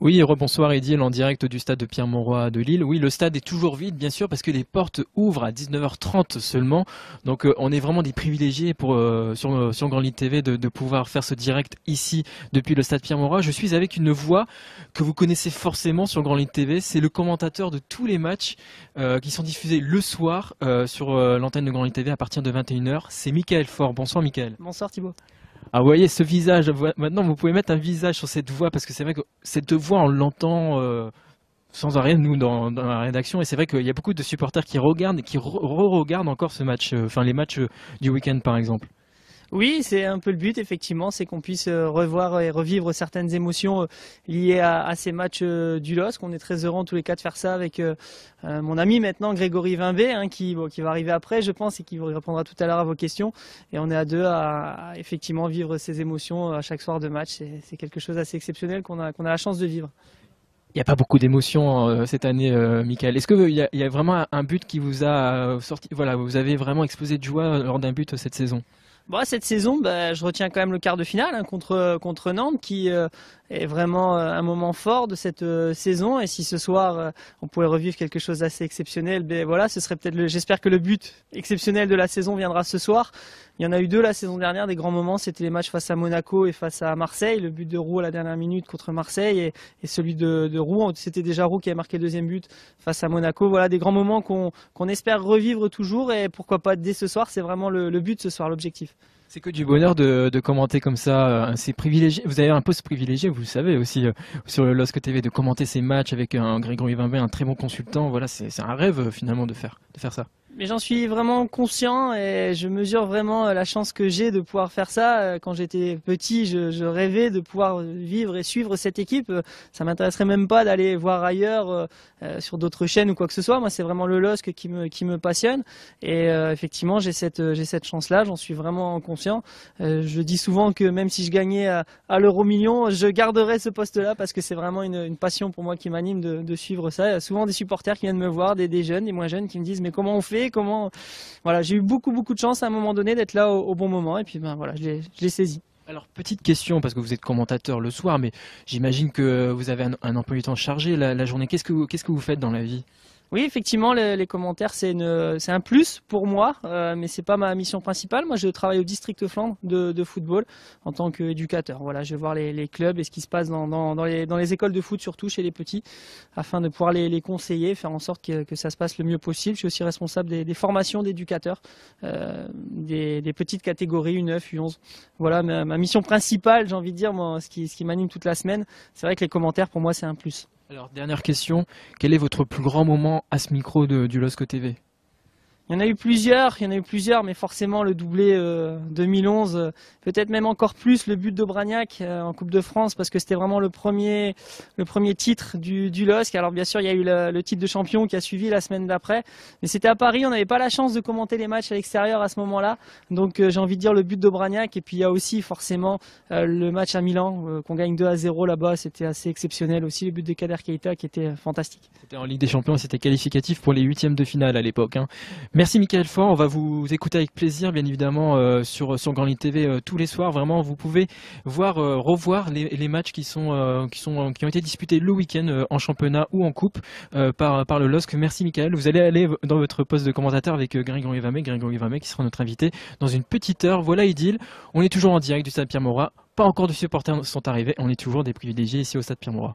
Oui, rebonsoir Edil en direct du stade de Pierre-Mauroy de Lille. Oui, le stade est toujours vide, bien sûr, parce que les portes ouvrent à 19h30 seulement. Donc, on est vraiment des privilégiés sur Grand Lille TV de pouvoir faire ce direct ici depuis le stade Pierre-Mauroy. Je suis avec une voix que vous connaissez forcément sur Grand Lille TV. C'est le commentateur de tous les matchs qui sont diffusés le soir sur l'antenne de Grand Lille TV à partir de 21h. C'est Mickaël Faure. Bonsoir Mickaël. Bonsoir Thibaut. Ah, vous voyez ce visage, maintenant vous pouvez mettre un visage sur cette voix parce que c'est vrai que cette voix on l'entend sans arrêt nous dans la rédaction et c'est vrai qu'il y a beaucoup de supporters qui regardent et qui re-regardent encore ce match, enfin les matchs du week-end par exemple. Oui, c'est un peu le but, effectivement, c'est qu'on puisse revoir et revivre certaines émotions liées à ces matchs du LOSC. On est très heureux en tous les cas de faire ça avec mon ami maintenant, Grégory Vimbé, hein, qui va arriver après, je pense, et qui vous répondra tout à l'heure à vos questions. Et on est à deux à effectivement vivre ces émotions à chaque soir de match. C'est quelque chose d'assez exceptionnel qu'on a la chance de vivre. Il n'y a pas beaucoup d'émotions cette année, Mickaël. Est-ce qu'il y a vraiment un but qui vous a sorti, voilà, vous avez vraiment explosé de joie lors d'un but cette saison? Bon, cette saison, je retiens quand même le quart de finale hein, contre Nantes, qui est vraiment un moment fort de cette saison. Et si ce soir on pouvait revivre quelque chose d'assez exceptionnel, voilà, ce serait peut-être j'espère que le but exceptionnel de la saison viendra ce soir. Il y en a eu deux la saison dernière, des grands moments. C'était les matchs face à Monaco et face à Marseille. Le but de Roux à la dernière minute contre Marseille et celui de Roux. C'était déjà Roux qui avait marqué le deuxième but face à Monaco. Voilà, des grands moments qu'on espère revivre toujours et pourquoi pas dès ce soir. C'est vraiment le but ce soir, l'objectif. C'est que du bonheur de commenter comme ça. C'est privilégié. Vous avez un poste privilégié, vous le savez aussi sur le LOSC TV, de commenter ces matchs avec un Grégory Vimbé, un très bon consultant. Voilà, c'est un rêve finalement de faire ça. Mais j'en suis vraiment conscient et je mesure vraiment la chance que j'ai de pouvoir faire ça. Quand j'étais petit, je rêvais de pouvoir vivre et suivre cette équipe. Ça m'intéresserait même pas d'aller voir ailleurs sur d'autres chaînes ou quoi que ce soit. Moi, c'est vraiment le LOSC qui me passionne. Et effectivement, j'ai cette chance-là. J'en suis vraiment conscient. Je dis souvent que même si je gagnais à l'euro-million, je garderais ce poste-là parce que c'est vraiment une passion pour moi qui m'anime de suivre ça. Il y a souvent des supporters qui viennent me voir, des jeunes, des moins jeunes, qui me disent mais comment on fait? Voilà, j'ai eu beaucoup de chance à un moment donné d'être là au bon moment et puis voilà, je l'ai saisi. Alors petite question parce que vous êtes commentateur le soir, mais j'imagine que vous avez un emploi du temps chargé la journée. Qu'est-ce que vous faites dans la vie? Oui, effectivement, les commentaires, c'est un plus pour moi, mais c'est pas ma mission principale. Moi, je travaille au District Flandre de football en tant qu'éducateur. Voilà, je vais voir les clubs et ce qui se passe dans les écoles de foot, surtout chez les petits, afin de pouvoir les conseiller, faire en sorte que ça se passe le mieux possible. Je suis aussi responsable des formations d'éducateurs, des petites catégories U9, U11. Voilà, ma mission principale, j'ai envie de dire, moi, ce qui m'anime toute la semaine. C'est vrai que les commentaires, pour moi, c'est un plus. Alors dernière question, quel est votre plus grand moment à ce micro du LOSC TV? Il y en a eu plusieurs, mais forcément le doublé 2011, peut-être même encore plus le but d'Aubragnac en Coupe de France, parce que c'était vraiment le premier titre du LOSC. Alors bien sûr, il y a eu le titre de champion qui a suivi la semaine d'après, mais c'était à Paris, on n'avait pas la chance de commenter les matchs à l'extérieur à ce moment-là, donc j'ai envie de dire le but d'Aubragnac, et puis il y a aussi forcément le match à Milan, qu'on gagne 2-0 là-bas, c'était assez exceptionnel aussi, le but de Kader Keita qui était fantastique. C'était en Ligue des Champions, c'était qualificatif pour les huitièmes de finale à l'époque, hein. Merci Mickaël Faure, on va vous écouter avec plaisir bien évidemment sur Grand Lille TV tous les soirs. Vraiment, vous pouvez revoir les matchs qui ont été disputés le week-end en championnat ou en coupe par le LOSC. Merci Mickaël. Vous allez aller dans votre poste de commentateur avec Grégory Vimbé qui sera notre invité dans une petite heure. Voilà Idil, on est toujours en direct du stade Pierre-Mauroy. Pas encore de supporters sont arrivés, on est toujours des privilégiés ici au stade Pierre-Mauroy.